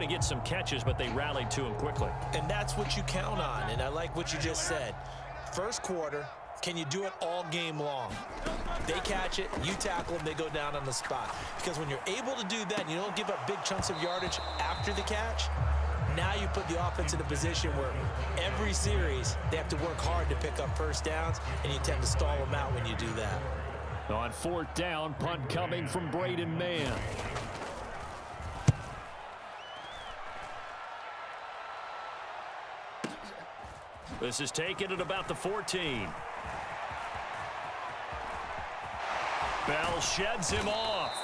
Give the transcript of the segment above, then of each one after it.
going to get some catches, but they rallied to him quickly. And that's what you count on, and I like what you just said. First quarter, can you do it all game long? They catch it, you tackle them, they go down on the spot. Because when you're able to do that and you don't give up big chunks of yardage after the catch, now you put the offense in a position where every series they have to work hard to pick up first downs, and you tend to stall them out when you do that. On fourth down, punt coming from Braden Mann. This is taken at about the 14. Bell sheds him off.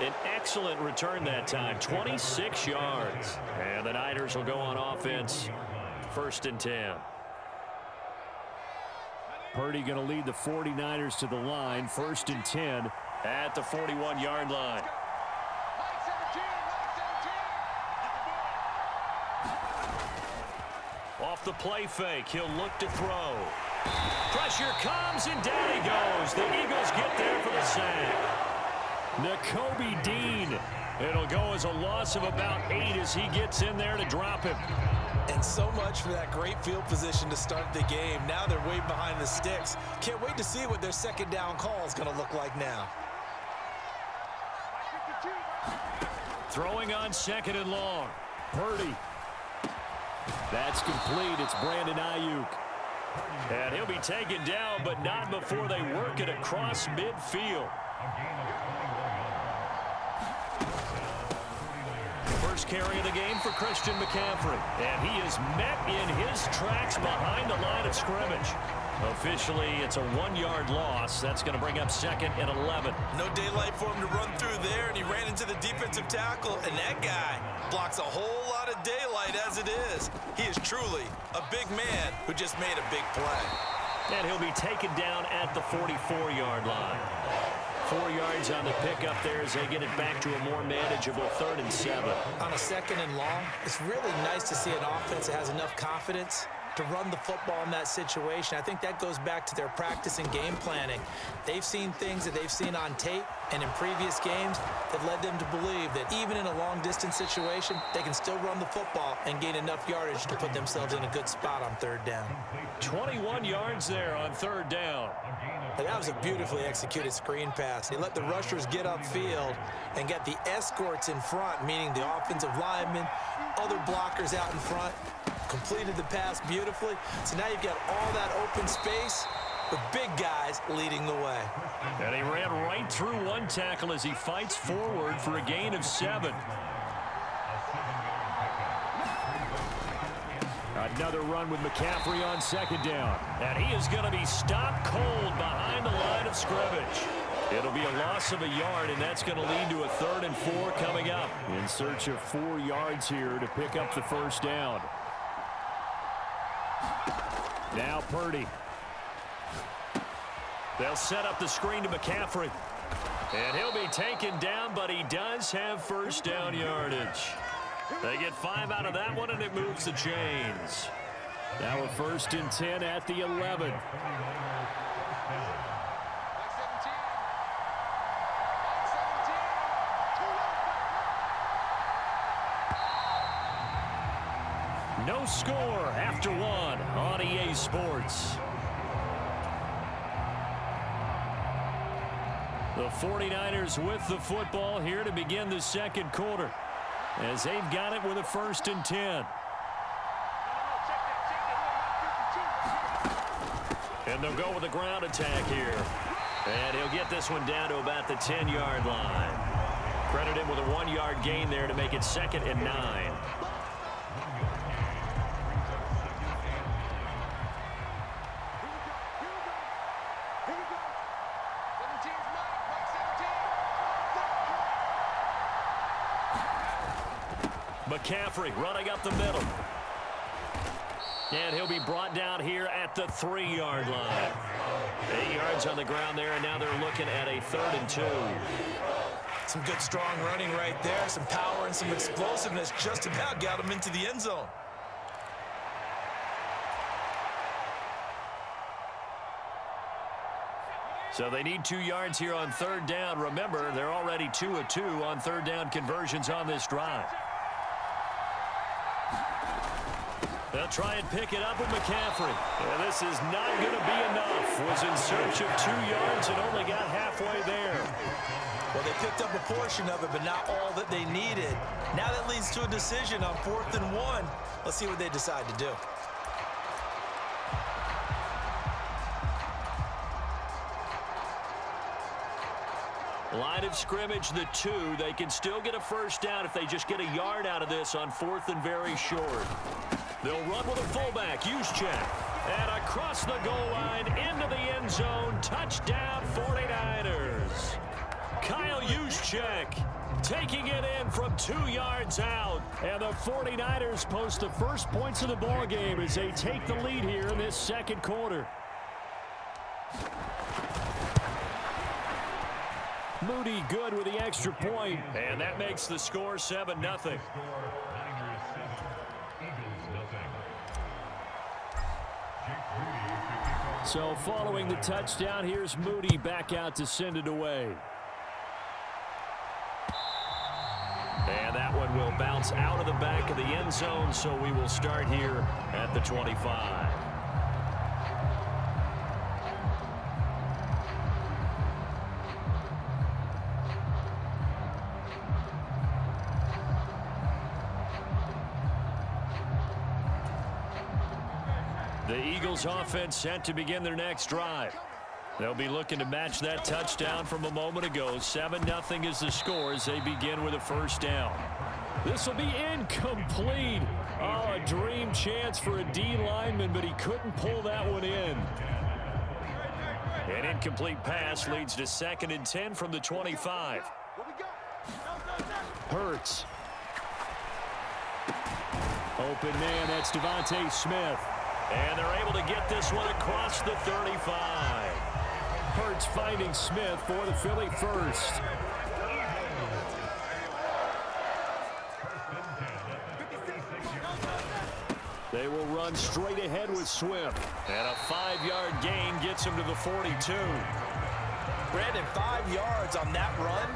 An excellent return that time, 26 yards. And the Niners will go on offense, 1st and 10. Purdy going to lead the 49ers to the line, 1st and 10 at the 41-yard line. Off the play fake, he'll look to throw. Pressure comes, and down he goes. The Eagles get there for the sack. Nakobe Dean. It'll go as a loss of about 8 as he gets in there to drop him. And so much for that great field position to start the game. Now they're way behind the sticks. Can't wait to see what their second down call is going to look like now. Throwing on 2nd and long. Purdy. That's complete. It's Brandon Ayuk. And he'll be taken down, but not before they work it across midfield. First carry of the game for Christian McCaffrey. And he is met in his tracks behind the line of scrimmage. Officially, it's a 1-yard loss. That's going to bring up 2nd and 11. No daylight for him to run through there, and he ran into the defensive tackle, and that guy blocks a whole lot of daylight as it is. He is truly a big man who just made a big play. And he'll be taken down at the 44-yard line. 4 yards on the pickup there as they get it back to a more manageable 3rd and 7. On a 2nd and long, it's really nice to see an offense that has enough confidence to run the football in that situation. I think that goes back to their practice and game planning. They've seen things that they've seen on tape and in previous games that led them to believe that even in a long-distance situation, they can still run the football and gain enough yardage to put themselves in a good spot on 3rd down. 21 yards there on 3rd down. And that was a beautifully executed screen pass. They let the rushers get upfield and get the escorts in front, meaning the offensive linemen, other blockers out in front, completed the pass beautifully. So now you've got all that open space with big guys leading the way. And he ran right through one tackle as he fights forward for a gain of 7. Another run with McCaffrey on 2nd down. And he is going to be stopped cold behind the line of scrimmage. It'll be a loss of a yard, and that's going to lead to a 3rd and 4 coming up. In search of 4 yards here to pick up the 1st down. Now Purdy. They'll set up the screen to McCaffrey. And he'll be taken down, but he does have 1st down yardage. They get 5 out of that one, and it moves the chains. Now a 1st and 10 at the 11. No score after 1 on EA Sports. The 49ers with the football here to begin the 2nd quarter, as they've got it with a 1st and 10. And they'll go with a ground attack here. And he'll get this one down to about the 10-yard line. Credit him with a 1-yard gain there to make it 2nd and 9. McCaffrey running up the middle. And he'll be brought down here at the 3-yard line. 8 yards on the ground there, and now they're looking at a 3rd and 2. Some good, strong running right there. Some power and some explosiveness just about got him into the end zone. So they need 2 yards here on 3rd down. Remember, they're already 2 of 2 on 3rd down conversions on this drive. They'll try and pick it up with McCaffrey. And this is not going to be enough. Was in search of 2 yards and only got halfway there. Well, they picked up a portion of it, but not all that they needed. Now that leads to a decision on 4th and 1. Let's see what they decide to do. Line of scrimmage, the 2. They can still get a first down if they just get a yard out of this on 4th and very short. They'll run with a fullback, Juszczyk. And across the goal line, into the end zone, touchdown 49ers. Kyle Juszczyk taking it in from 2 yards out. And the 49ers post the first points of the ball game as they take the lead here in this second quarter. Moody good with the extra point, and that makes the score 7-0. So following the touchdown, here's Moody back out to send it away. And that one will bounce out of the back of the end zone, so we will start here at the 25. The Eagles offense set to begin their next drive. They'll be looking to match that touchdown from a moment ago. 7-0 is the score as they begin with a first down. This will be incomplete. Oh, a dream chance for a D lineman, but he couldn't pull that one in. An incomplete pass leads to 2nd and 10 from the 25. Hurts. Open man, that's Devontae Smith. And they're able to get this one across the 35. Hurts finding Smith for the Philly first. They will run straight ahead with Swift. And a 5-yard gain gets him to the 42. Brandon, 5 yards on that run.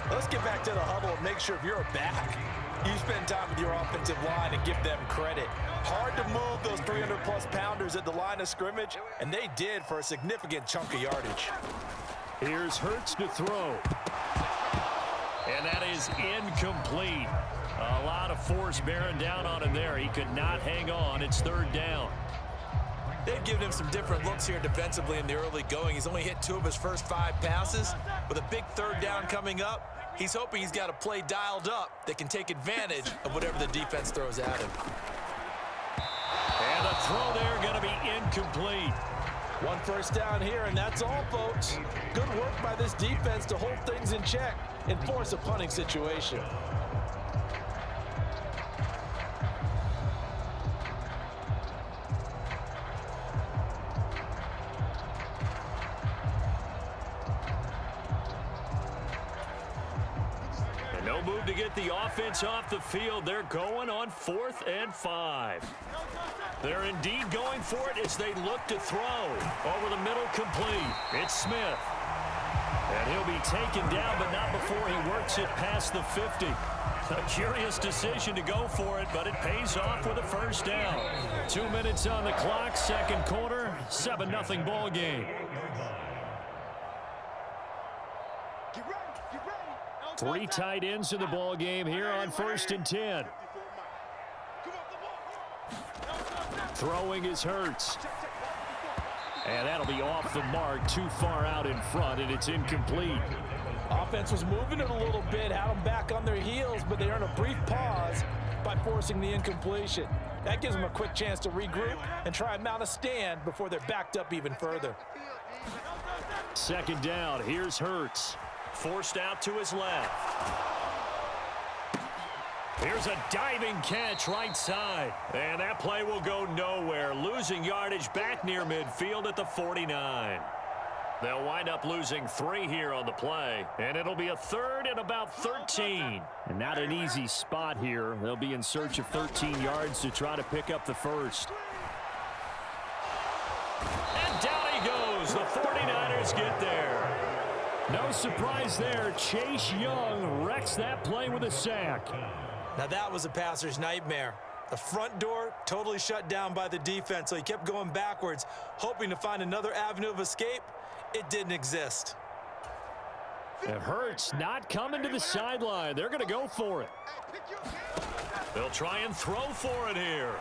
Let's get back to the huddle and make sure if you're a back, you spend time with your offensive line and give them credit. Hard to move those 300-plus pounders at the line of scrimmage, and they did for a significant chunk of yardage. Here's Hurts to throw. And that is incomplete. A lot of force bearing down on him there. He could not hang on. It's 3rd down. They've given him some different looks here defensively in the early going. He's only hit 2 of his first 5 passes. With a big 3rd down coming up, he's hoping he's got a play dialed up that can take advantage of whatever the defense throws at him. And the throw there going to be incomplete. 1 first down here, and that's all, folks. Good work by this defense to hold things in check and force a punting situation. And no move to get the offense off the field. They're going on 4th and 5. They're indeed going for it as they look to throw. Over the middle, complete. It's Smith. And he'll be taken down, but not before he works it past the 50. A curious decision to go for it, but it pays off with a first down. 2 minutes on the clock, second quarter, 7-0 ball game. Three tight ends in the ball game here on 1st and 10. Throwing is Hurts. And that'll be off the mark, too far out in front, and it's incomplete. Offense was moving it a little bit, had them back on their heels, but they earn a brief pause by forcing the incompletion. That gives them a quick chance to regroup and try and mount a stand before they're backed up even further. 2nd down, here's Hurts. Forced out to his left. Here's a diving catch right side. And that play will go nowhere. Losing yardage back near midfield at the 49. They'll wind up losing 3 here on the play. And it'll be a 3rd and about 13. And not an easy spot here. They'll be in search of 13 yards to try to pick up the first. And down he goes. The 49ers get there. No surprise there. Chase Young wrecks that play with a sack. Now that was a passer's nightmare. The front door totally shut down by the defense, so he kept going backwards, hoping to find another avenue of escape. It didn't exist. It hurts not coming to the sideline. They're going to go for it. They'll try and throw for it here.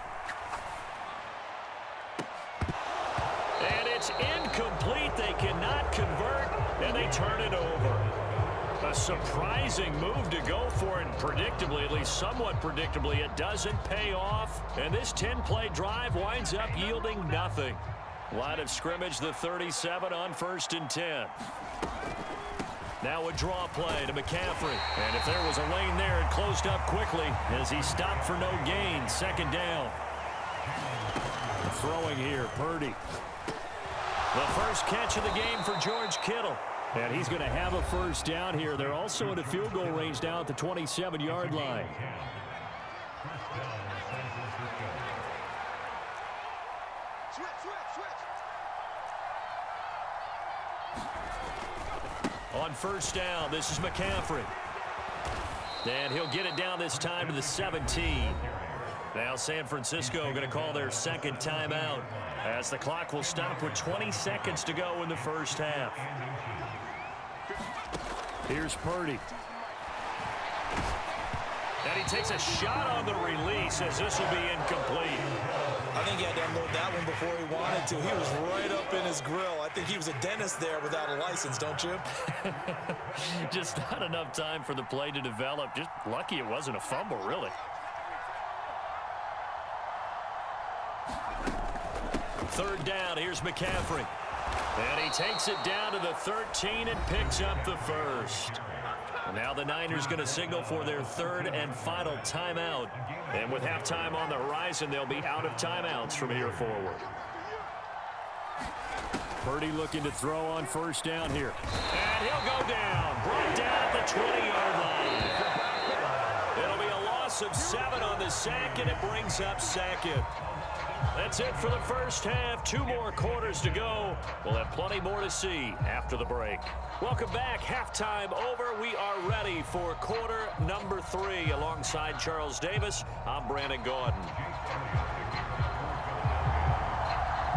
And it's incomplete. They cannot convert, and they turn it over. A surprising move to go for it, and predictably, at least somewhat predictably, it doesn't pay off. And this 10-play drive winds up yielding nothing. Line of scrimmage, the 37 on 1st and 10. Now a draw play to McCaffrey. And if there was a lane there, it closed up quickly as he stopped for no gain. 2nd down. Throwing here, Purdy. The first catch of the game for George Kittle. And he's going to have a 1st down here. They're also in a field goal range now at the 27-yard line. On 1st down, this is McCaffrey. And he'll get it down this time to the 17. Now San Francisco going to call their 2nd timeout as the clock will stop with 20 seconds to go in the 1st half. Here's Purdy. And he takes a shot on the release as this will be incomplete. I think he had to unload that one before he wanted to. He was right up in his grill. I think he was a dentist there without a license, don't you? Just not enough time for the play to develop. Just lucky it wasn't a fumble, really. 3rd down, here's McCaffrey. And he takes it down to the 13 and picks up the 1st. Now the Niners going to signal for their 3rd and final timeout. And with halftime on the horizon, they'll be out of timeouts from here forward. Purdy looking to throw on 1st down here. And he'll go down. Brought down at the 20-yard line. It'll be a loss of 7 on the sack, and it brings up 2nd. That's it for the 1st half. 2 more quarters to go. We'll have plenty more to see after the break. Welcome back. Halftime over. We are ready for quarter number 3. Alongside Charles Davis, I'm Brandon Gaudin.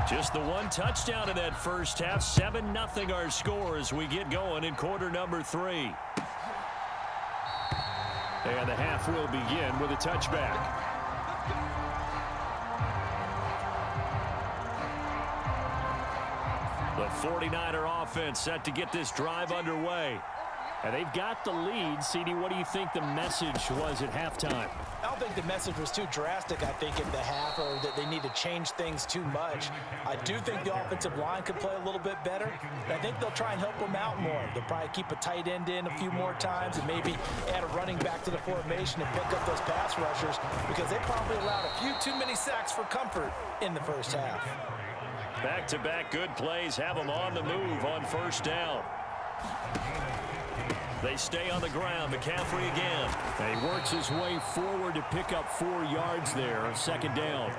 Just the 1 touchdown in that 1st half. 7-0 our score as we get going in quarter number 3. And the half will begin with a touchback. The 49er offense set to get this drive underway. And they've got the lead. CD, what do you think the message was at halftime? I don't think the message was too drastic, I think, at the half, or that they need to change things too much. I do think the offensive line could play a little bit better. I think they'll try and help them out more. They'll probably keep a tight end in a few more times and maybe add a running back to the formation and pick up those pass rushers because they probably allowed a few too many sacks for comfort in the 1st half. Back-to-back good plays have them on the move on 1st down. They stay on the ground. McCaffrey again. And he works his way forward to pick up 4 yards there on 2nd down.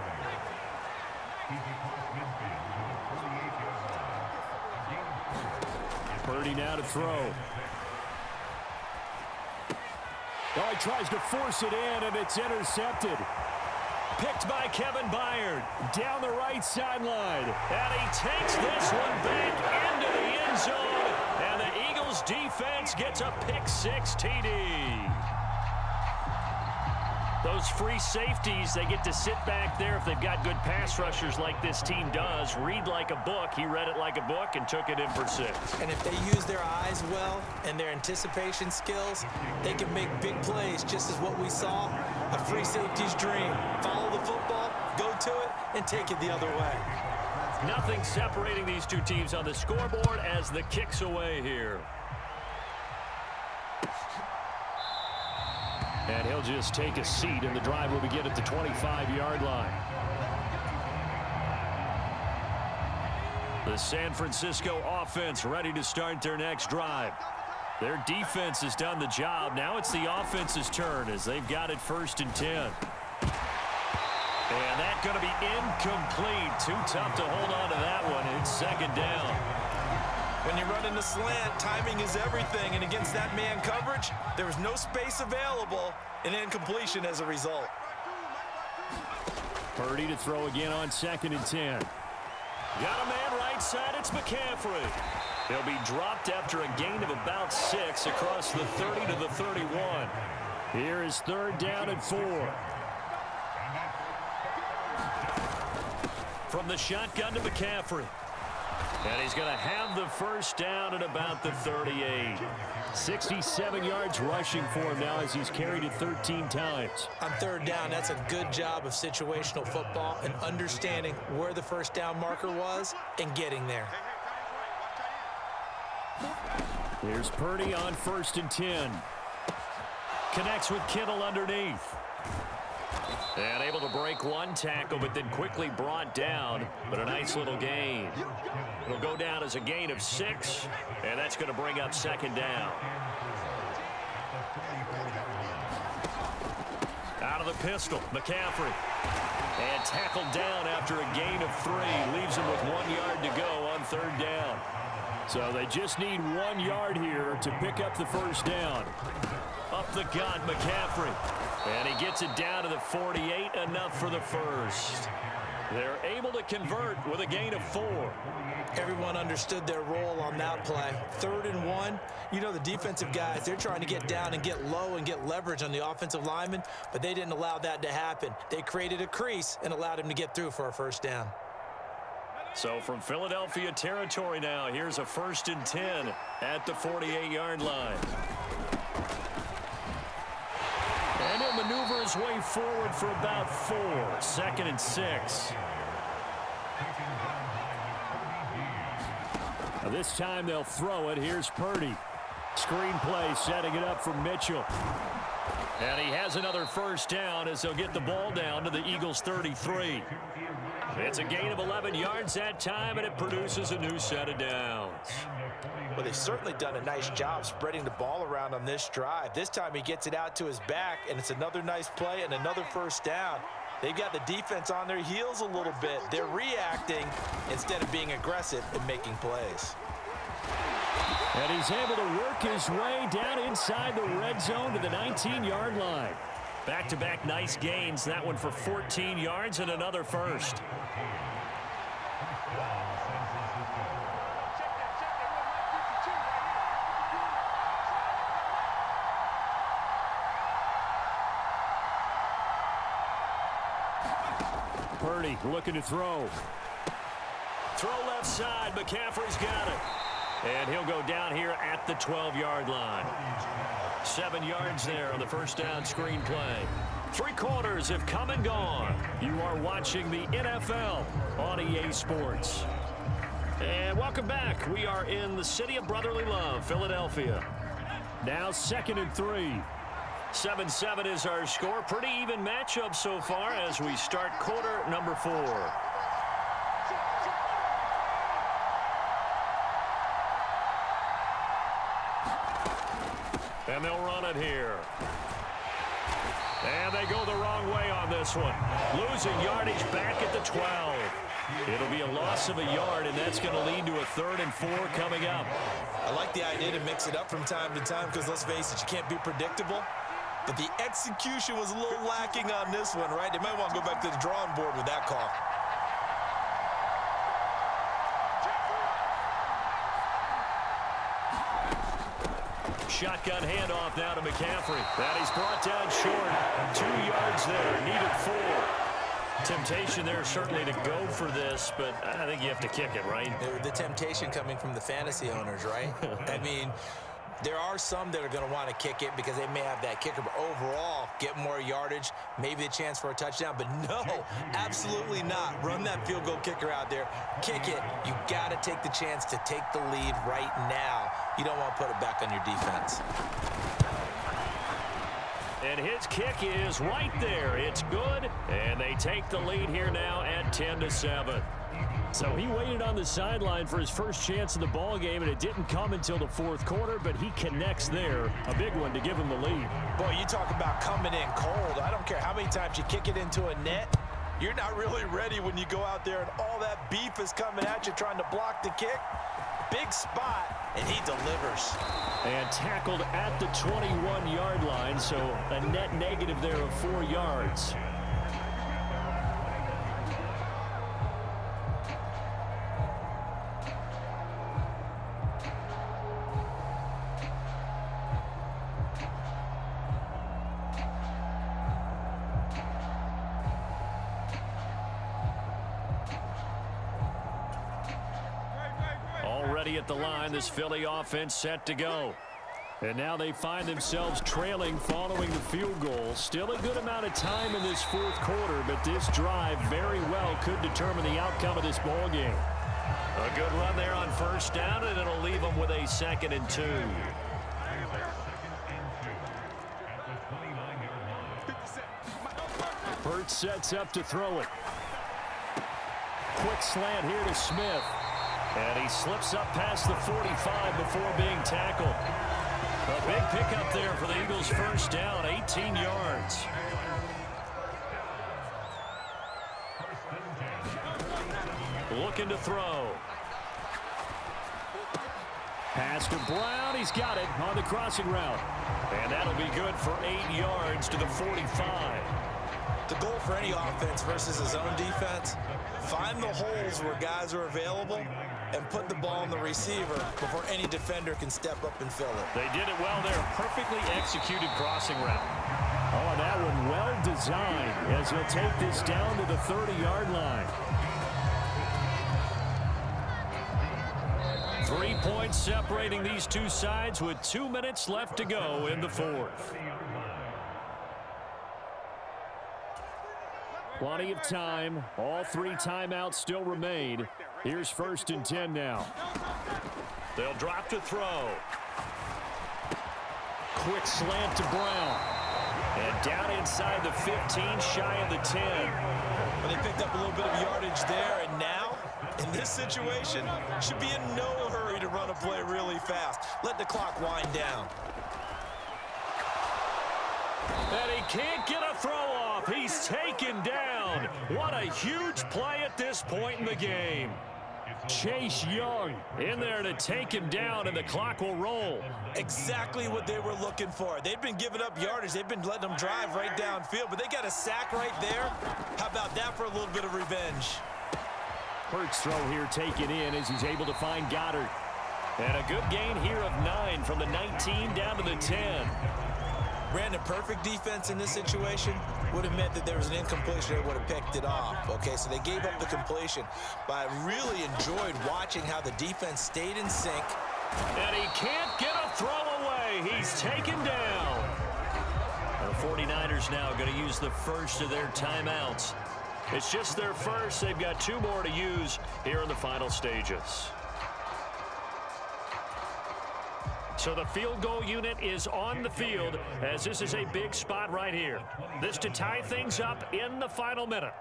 Purdy now to throw. Oh, he tries to force it in, and it's intercepted. Picked by Kevin Byard down the right sideline. And he takes this one back into the end zone. And the Eagles defense gets a pick-6 TD. Those free safeties, they get to sit back there if they've got good pass rushers like this team does. Read like a book. He read it like a book and took it in for 6. And if they use their eyes well and their anticipation skills, they can make big plays, just as what we saw. A free safety's dream. Follow the football, go to it, and take it the other way. Nothing separating these two teams on the scoreboard as the kick's away here. And he'll just take a seat, and the drive will begin at the 25-yard line. The San Francisco offense ready to start their next drive. Their defense has done the job. Now it's the offense's turn as they've got it 1st and 10. And that's going to be incomplete. Too tough to hold on to that one. It's 2nd down. When you're running the slant, timing is everything. And against that man coverage, there was no space available and incompletion as a result. Purdy to throw again on 2nd and 10. Got a man right side. It's McCaffrey. He'll be dropped after a gain of about 6 across the 30 to the 31. Here is 3rd down and 4. From the shotgun to McCaffrey. And he's going to have the 1st down at about the 38. 67 yards rushing for him now as he's carried it 13 times. On 3rd down, that's a good job of situational football and understanding where the 1st down marker was and getting there. Here's Purdy on 1st and 10. Connects with Kittle underneath. And able to break one tackle, but then quickly brought down. But a nice little gain. It'll go down as a gain of 6, and that's going to bring up 2nd down. Out of the pistol, McCaffrey. And tackled down after a gain of 3. Leaves him with 1 yard to go on 3rd down. So they just need 1 yard here to pick up the 1st down. Up the gut, McCaffrey. And he gets it down to the 48, enough for the 1st. They're able to convert with a gain of 4. Everyone understood their role on that play. 3rd and 1. You know, the defensive guys, they're trying to get down and get low and get leverage on the offensive lineman, but they didn't allow that to happen. They created a crease and allowed him to get through for a 1st down. So from Philadelphia territory now, here's a 1st and 10 at the 48-yard line. And he'll maneuver his way forward for about 4. 2nd and 6. Now this time they'll throw it. Here's Purdy. Screen play, setting it up for Mitchell. And he has another 1st down as they'll get the ball down to the Eagles' 33. It's a gain of 11 yards that time, and it produces a new set of downs. Well, they've certainly done a nice job spreading the ball around on this drive. This time he gets it out to his back, and it's another nice play and another 1st down. They've got the defense on their heels a little bit. They're reacting instead of being aggressive and making plays. And he's able to work his way down inside the red zone to the 19-yard line. Back-to-back nice gains. That one for 14 yards and another 1st. Purdy looking to throw. Throw left side. McCaffrey's got it. And he'll go down here at the 12-yard line. 7 yards there on the 1st down screen play. 3 quarters have come and gone. You are watching the NFL on EA Sports. And welcome back. We are in the city of brotherly love, Philadelphia. Now 2nd and 3. 7-7 is our score. Pretty even matchup so far as we start quarter number 4. And they'll run it here. And they go the wrong way on this one. Losing yardage back at the 12. It'll be a loss of a yard, and that's going to lead to a 3rd and 4 coming up. I like the idea to mix it up from time to time because, let's face it, you can't be predictable. But the execution was a little lacking on this one, right? They might want to go back to the drawing board with that call. Shotgun handoff now to McCaffrey. That he's brought down short. 2 yards there. Needed 4. Temptation there certainly to go for this, but I think you have to kick it, right? The temptation coming from the fantasy owners, right? I mean, there are some that are going to want to kick it because they may have that kicker, but overall, get more yardage, maybe a chance for a touchdown. But no, absolutely not. Run that field goal kicker out there. Kick it. You got to take the chance to take the lead right now. You don't want to put it back on your defense. And his kick is right there. It's good, and they take the lead here now at 10-7. So he waited on the sideline for his first chance of the ball game, and it didn't come until the 4th quarter, but he connects there. A big one to give him the lead. Boy, you talk about coming in cold. I don't care how many times you kick it into a net. You're not really ready when you go out there and all that beef is coming at you trying to block the kick. Big spot, and he delivers. And tackled at the 21-yard line, so a net negative there of 4 yards. ready at the line. This Philly offense set to go. And now they find themselves trailing following the field goal. Still a good amount of time in this fourth quarter, but this drive very well could determine the outcome of this ball game. A good run there on first down, and it'll leave them with a 2nd and 2. Hurts sets up to throw it. Quick slant here to Smith. And he slips up past the 45 before being tackled. A big pickup there for the Eagles' first down, 18 yards. Looking to throw. Pass to Brown. He's got it on the crossing route. And that'll be good for 8 yards to the 45. The goal for any offense versus his own defense, find the holes where guys are available and put the ball on the receiver before any defender can step up and fill it. They did it well there. Perfectly executed crossing route. Oh, that one well designed as he'll take this down to the 30-yard line. 3 points separating these two sides with 2 minutes left to go in the fourth. Plenty of time. All 3 timeouts still remain. Here's 1st and 10 now. They'll drop to throw. Quick slant to Brown. And down inside the 15, shy of the 10. Well, they picked up a little bit of yardage there, and now, in this situation, should be in no hurry to run a play really fast. Let the clock wind down. And he can't get a throw off. He's taken down. What a huge play at this point in the game. Chase Young in there to take him down, and the clock will roll. Exactly what they were looking for. They've been giving up yardage. They've been letting them drive right downfield, but they got a sack right there. How about that for a little bit of revenge? Hurts throw here taken in as he's able to find Goddard. And a good gain here of 9 from the 19 down to the 10. Ran a perfect defense in this situation. Would have meant that there was an incompletion. They would have picked it off. Okay, so they gave up the completion. But I really enjoyed watching how the defense stayed in sync. And he can't get a throw away. He's taken down. The 49ers now going to use the first of their timeouts. It's just their first. They've got 2 more to use here in the final stages. So the field goal unit is on the field as this is a big spot right here. This to tie things up in the final minute.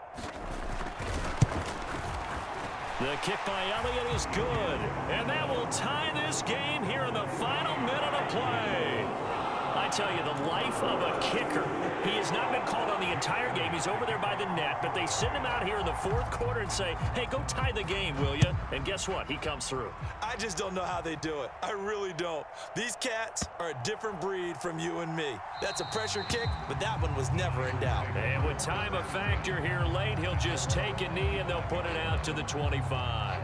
The kick by Elliott is good. And that will tie this game here in the final minute of play. I tell you, the life of a kicker. He has not been called on the entire game. He's over there by the net, but they send him out here in the fourth quarter and say, hey, go tie the game, will you? And guess what? He comes through. I just don't know how they do it. I really don't. These cats are a different breed from you and me. That's a pressure kick, but that one was never in doubt. And with time a factor here late, he'll just take a knee and they'll put it out to the 25.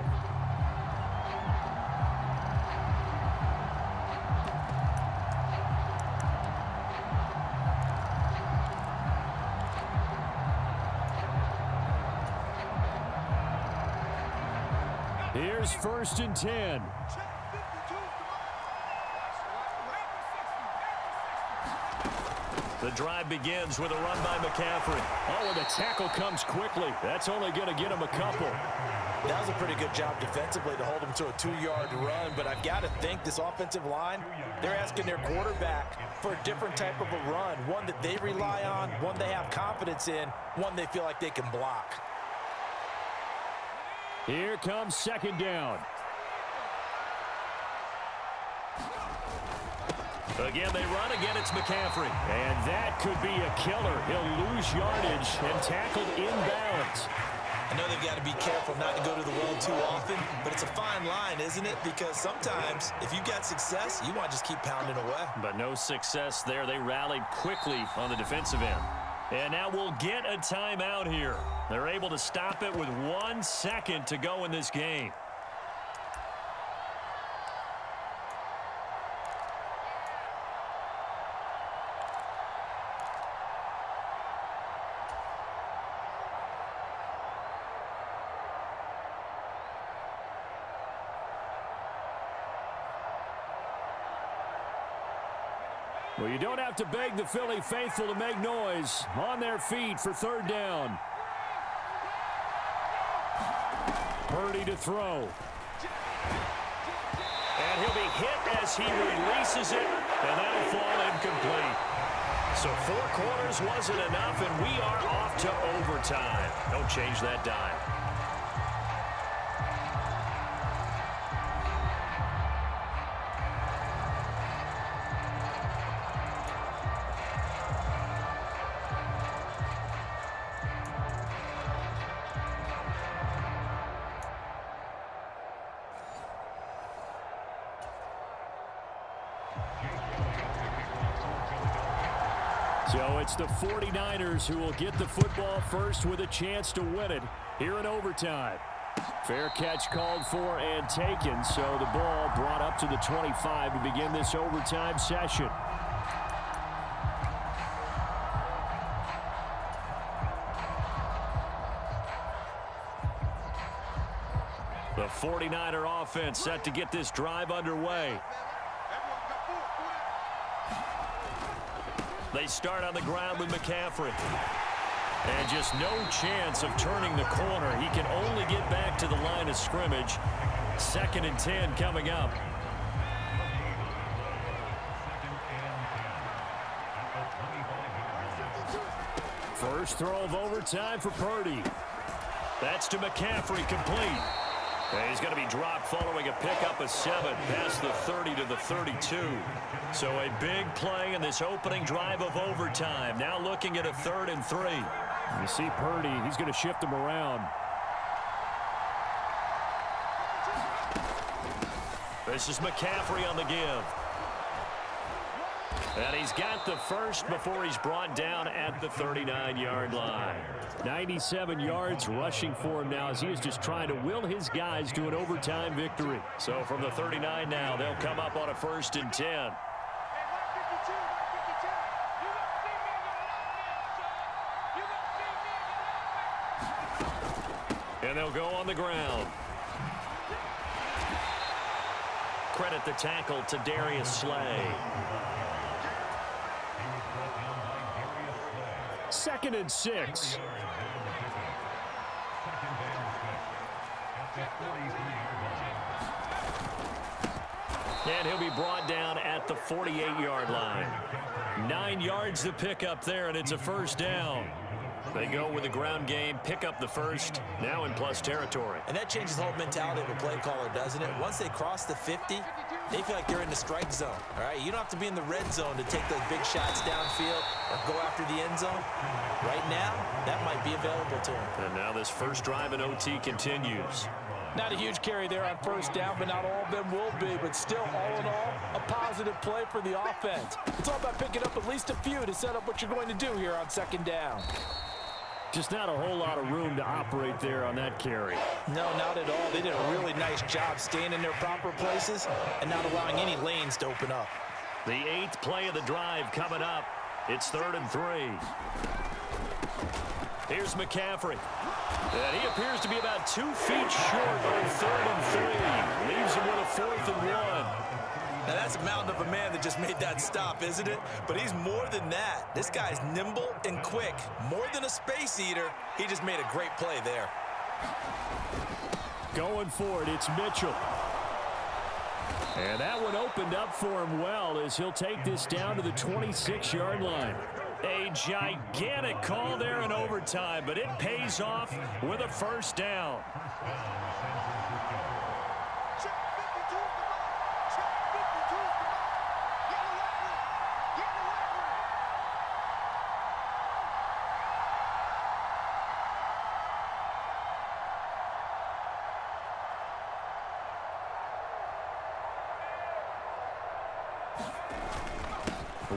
Here's 1st and 10. The drive begins with a run by McCaffrey. Oh, and the tackle comes quickly. That's only going to get him a couple. That was a pretty good job defensively to hold him to a 2-yard run, but I've got to think this offensive line, they're asking their quarterback for a different type of a run, one that they rely on, one they have confidence in, one they feel like they can block. Here comes 2nd down. Again, they run. Again, it's McCaffrey. And that could be a killer. He'll lose yardage and tackled inbounds. I know they've got to be careful not to go to the well too often, but it's a fine line, isn't it? Because sometimes, if you got success, you want to just keep pounding away. But no success there. They rallied quickly on the defensive end. And now we'll get a timeout here. They're able to stop it with 1 second to go in this game. Well, you don't have to beg the Philly faithful to make noise. On their feet for third down. Purdy to throw. And he'll be hit as he releases it, and that'll fall incomplete. So 4 quarters wasn't enough, and we are off to overtime. Don't change that dime. So it's the 49ers who will get the football first with a chance to win it here in overtime. Fair catch called for and taken, so the ball brought up to the 25 to begin this overtime session. The 49er offense set to get this drive underway. They start on the ground with McCaffrey. And just no chance of turning the corner. He can only get back to the line of scrimmage. 2nd and 10 coming up. First throw of overtime for Purdy. That's to McCaffrey, complete. And he's going to be dropped following a pickup of 7 past the 30 to the 32. So a big play in this opening drive of overtime. Now looking at a 3rd and 3. You see Purdy, he's going to shift him around. This is McCaffrey on the give. And he's got the first before he's brought down at the 39-yard line. 97 yards rushing for him now as he is just trying to will his guys to an overtime victory. So from the 39 now, they'll come up on a 1st and 10. And they'll go on the ground. Credit the tackle to Darius Slay. 2nd and 6. And he'll be brought down at the 48-yard line. 9 yards to pick up there, and it's a 1st down. They go with the ground game, pick up the first, now in plus territory. And that changes the whole mentality of a play caller, doesn't it? Once they cross the 50, they feel like they're in the strike zone, all right? You don't have to be in the red zone to take those big shots downfield or go after the end zone. Right now, that might be available to them. And now this first drive in OT continues. Not a huge carry there on 1st down, but not all of them will be. But still, all in all, a positive play for the offense. It's all about picking up at least a few to set up what you're going to do here on 2nd down. Just not a whole lot of room to operate there on that carry. No, not at all. They did a really nice job staying in their proper places and not allowing any lanes to open up. The 8th play of the drive coming up. It's 3rd and 3. Here's McCaffrey. And he appears to be about 2 feet short on 3rd and 3. Leaves him with a 4th and 1. Now, that's a mountain of a man that just made that stop, isn't it? But he's more than that. This guy's nimble and quick. More than a space eater, he just made a great play there. Going for it, it's Mitchell. And that one opened up for him well as he'll take this down to the 26-yard line. A gigantic call there in overtime, but it pays off with a 1st down.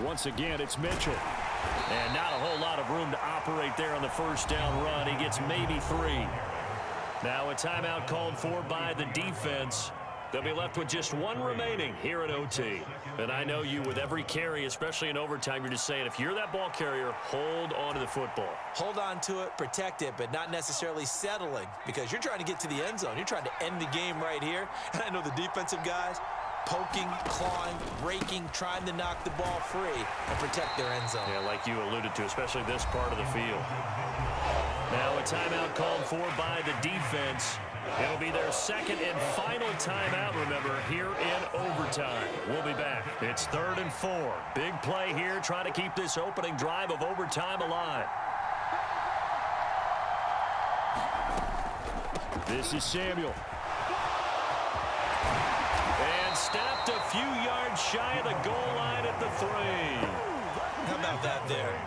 Once again, it's Mitchell. And not a whole lot of room to operate there on the 1st down run. He gets maybe 3. Now a timeout called for by the defense. They'll be left with just 1 remaining here at OT. And I know you, with every carry, especially in overtime, you're just saying, if you're that ball carrier, hold on to the football. Hold on to it, protect it, but not necessarily settling, because you're trying to get to the end zone. You're trying to end the game right here. And I know the defensive guys, poking, clawing, raking, trying to knock the ball free and protect their end zone. Yeah, like you alluded to, especially this part of the field. Now a timeout called for by the defense. It'll be their second and final timeout, remember, here in overtime. We'll be back. It's 3rd and 4. Big play here, trying to keep this opening drive of overtime alive. This is Samuel. And stopped a few yards shy of the goal line at the 3. How about that there?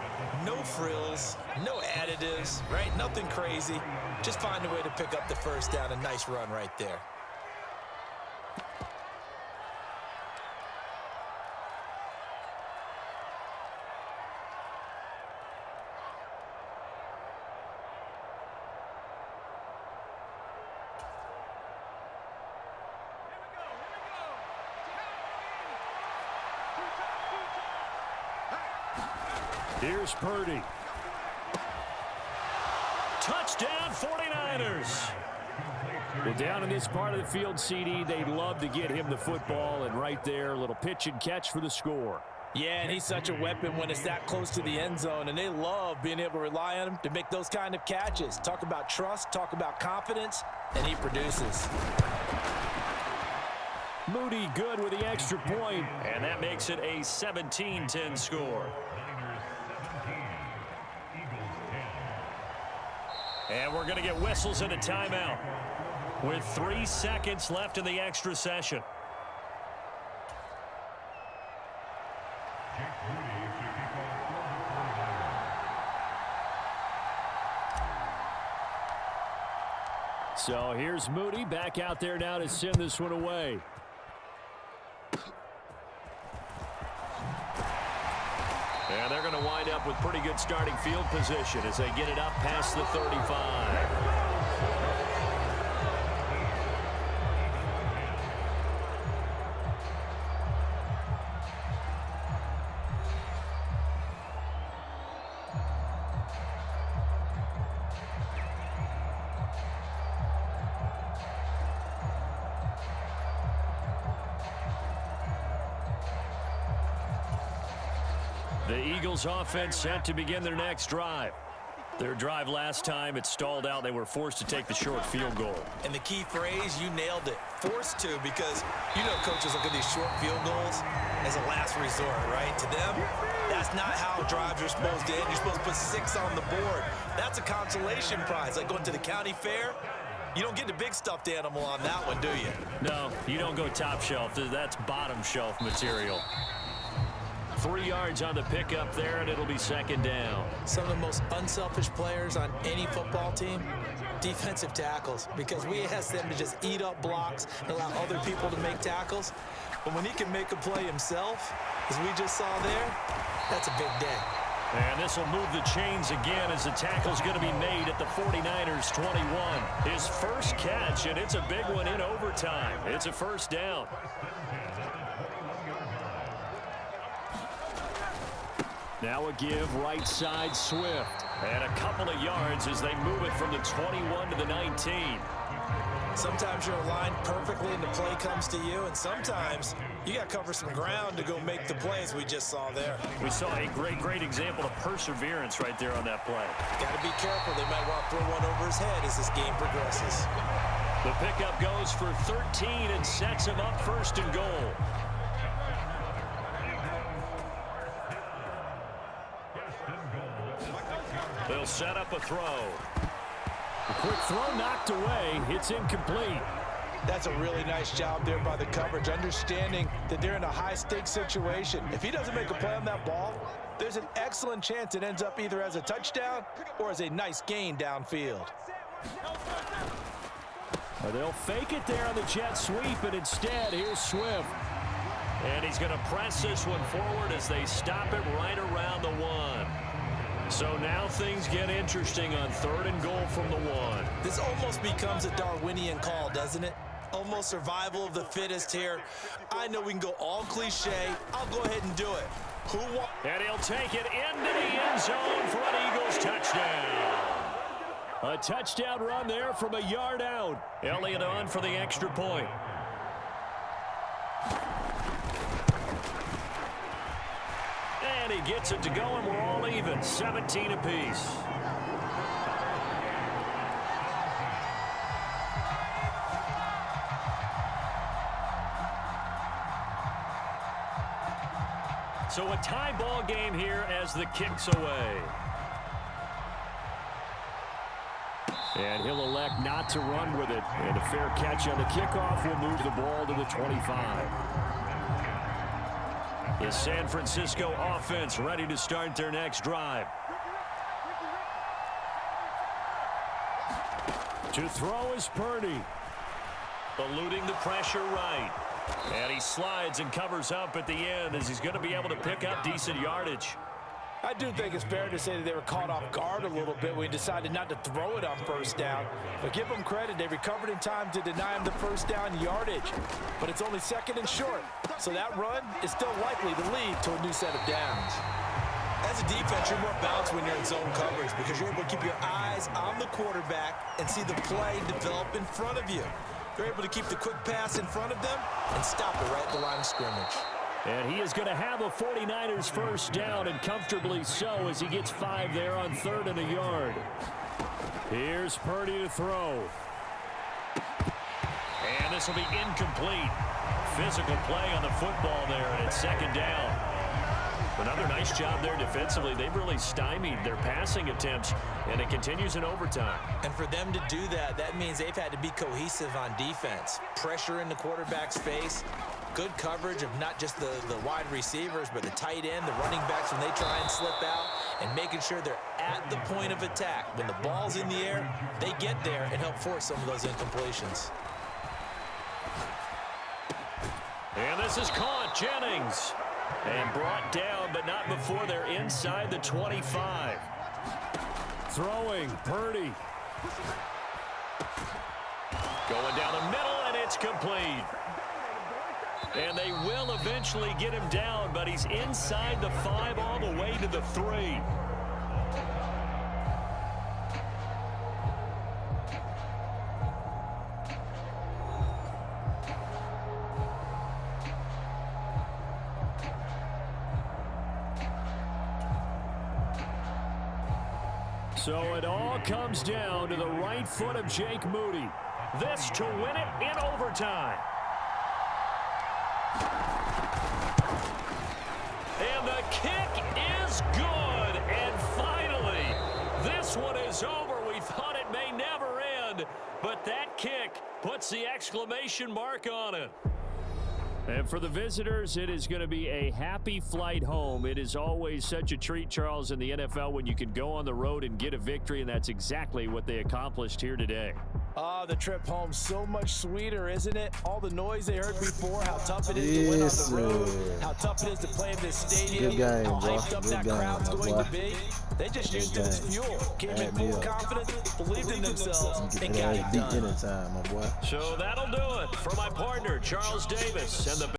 No frills, no additives, right? Nothing crazy. Just find a way to pick up the first down. A nice run right there. Here's Purdy. Touchdown, 49ers. Well, down in this part of the field, CD, they'd love to get him the football, and right there, a little pitch and catch for the score. Yeah, and he's such a weapon when it's that close to the end zone, and they love being able to rely on him to make those kind of catches. Talk about trust, talk about confidence, and he produces. Moody good with the extra point, and that makes it a 17-10 score. And we're going to get whistles and a timeout with 3 seconds left in the extra session. So here's Moody back out there now to send this one away. And they're going to wind up with pretty good starting field position as they get it up past the 35. The Eagles offense set to begin their next drive. Their drive last time, it stalled out. They were forced to take the short field goal. And the key phrase, you nailed it. Forced to, because you know coaches look at these short field goals as a last resort, right? To them, that's not how drives are supposed to end. You're supposed to put 6 on the board. That's a consolation prize, like going to the county fair. You don't get the big stuffed animal on that one, do you? No, you don't go top shelf. That's bottom shelf material. 3 yards on the pickup there, and it'll be second down. Some of the most unselfish players on any football team, defensive tackles, because we ask them to just eat up blocks and allow other people to make tackles. But when he can make a play himself, as we just saw there, that's a big day. And this will move the chains again as the tackle's going to be made at the 49ers 21. His first catch, and it's a big one in overtime. It's a first down. Now a give right side Swift. And a couple of yards as they move it from the 21 to the 19. Sometimes you're aligned perfectly and the play comes to you, and sometimes you got to cover some ground to go make the plays we just saw there. We saw a great example of perseverance right there on that play. Got to be careful. They might want to throw one over his head as this game progresses. The pickup goes for 13 and sets him up first and goal. They'll set up a throw. A quick throw knocked away. It's incomplete. That's a really nice job there by the coverage, understanding that they're in a high-stakes situation. If he doesn't make a play on that ball, there's an excellent chance it ends up either as a touchdown or as a nice gain downfield. They'll fake it there on the jet sweep, and instead, here's Swift. And he's going to press this one forward as they stop it right around the 1. So now things get interesting on 3rd and goal from the 1. This almost becomes a Darwinian call, doesn't it? Almost survival of the fittest here. I know we can go all cliche. I'll go ahead and do it. And he'll take it into the end zone for an Eagles touchdown. A touchdown run there from a yard out. Elliott on for the extra point. gets it to go, and we're all even, 17 apiece. So a tie ball game here as the kick's away. And he'll elect not to run with it. And a fair catch on the kickoff will move the ball to the 25. The San Francisco offense ready to start their next drive. To throw is Purdy. Eluding the pressure right. And he slides and covers up at the end as he's going to be able to pick up decent yardage. I do think it's fair to say that they were caught off guard a little bit when he decided not to throw it on first down. But give them credit, they recovered in time to deny him the first down yardage. But it's only second and short, so that run is still likely to lead to a new set of downs. As a defense, you're more balanced when you're in zone coverage because you're able to keep your eyes on the quarterback and see the play develop in front of you. You're able to keep the quick pass in front of them and stop it right at the line of scrimmage. And he is going to have a 49ers first down, and comfortably so, as he gets 5 there on 3rd and a yard. Here's Purdy to throw. And this will be incomplete. Physical play on the football there, and it's 2nd down. Another nice job there defensively. They've really stymied their passing attempts, and it continues in overtime. And for them to do that, that means they've had to be cohesive on defense. Pressure in the quarterback's face. Good coverage of not just the wide receivers, but the tight end, the running backs when they try and slip out, and making sure they're at the point of attack. When the ball's in the air, they get there and help force some of those incompletions. And this is caught. Jennings. And brought down, but not before they're inside the 25. Throwing, Purdy. Going down the middle, and it's complete. And they will eventually get him down, but he's inside the 5 all the way to the 3. So it all comes down to the right foot of Jake Moody. This to win it in overtime. And the kick is good. And finally, this one is over. We thought it may never end, but that kick puts the exclamation mark on it. And for the visitors, it is going to be a happy flight home. It is always such a treat, Charles, in the NFL when you can go on the road and get a victory, and that's exactly what they accomplished here today. The trip home so much sweeter, isn't it? All the noise they heard before, how tough it is to win on the road, how tough it is to play in this stadium, Good game, how boy. hyped up Good that game, crowd's my going boy. to be. They just used it as fuel, came in Add me full up. confidence, believed in themselves, and got it Beat done. anytime, my boy. So that'll do it for my partner, Charles Davis, and the